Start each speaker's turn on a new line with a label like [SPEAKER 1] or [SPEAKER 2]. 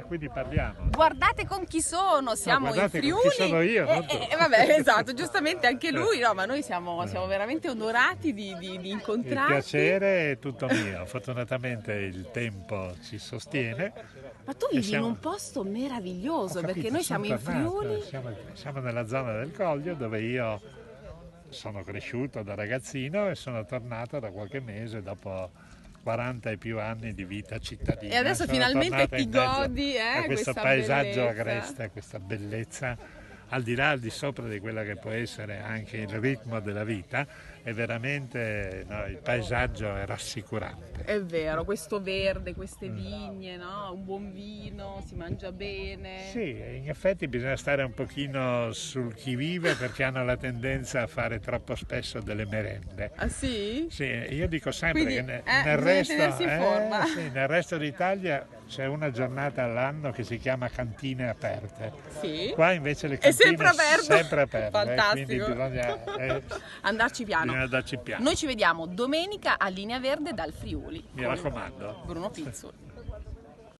[SPEAKER 1] quindi parliamo.
[SPEAKER 2] Guardate con chi sono, siamo in Friuli.
[SPEAKER 1] Con chi sono io,
[SPEAKER 2] vabbè, esatto, giustamente anche lui, no, ma noi siamo veramente onorati di incontrarti.
[SPEAKER 1] Il piacere è tutto mio, fortunatamente il tempo ci sostiene.
[SPEAKER 2] Ma tu vivi in un posto meraviglioso, perché noi siamo in Friuli.
[SPEAKER 1] Siamo nella zona del Coglio, dove io sono cresciuto da ragazzino e sono tornato da qualche mese dopo 40 e più anni di vita cittadina.
[SPEAKER 2] E adesso finalmente ti godi
[SPEAKER 1] questo
[SPEAKER 2] questa
[SPEAKER 1] paesaggio
[SPEAKER 2] bellezza.
[SPEAKER 1] agreste, questa bellezza, al di là, al di sopra di quella che può essere anche il ritmo della vita, è veramente, il paesaggio è rassicurante.
[SPEAKER 2] È vero, questo verde, queste vigne, no? Un buon vino, si mangia bene.
[SPEAKER 1] Sì, in effetti bisogna stare un pochino sul chi vive, perché hanno la tendenza a fare troppo spesso delle merende.
[SPEAKER 2] Ah sì?
[SPEAKER 1] Sì, io dico sempre
[SPEAKER 2] Quindi,
[SPEAKER 1] che
[SPEAKER 2] nel
[SPEAKER 1] resto d'Italia c'è una giornata all'anno che si chiama cantine aperte.
[SPEAKER 2] Sì.
[SPEAKER 1] Qua invece le cantine
[SPEAKER 2] sempre aperte.
[SPEAKER 1] Fantastico. Quindi bisogna
[SPEAKER 2] andarci piano.
[SPEAKER 1] andarci piano.
[SPEAKER 2] Noi ci vediamo domenica a Linea Verde dal Friuli.
[SPEAKER 1] Mi raccomando.
[SPEAKER 2] Bruno Pizzul.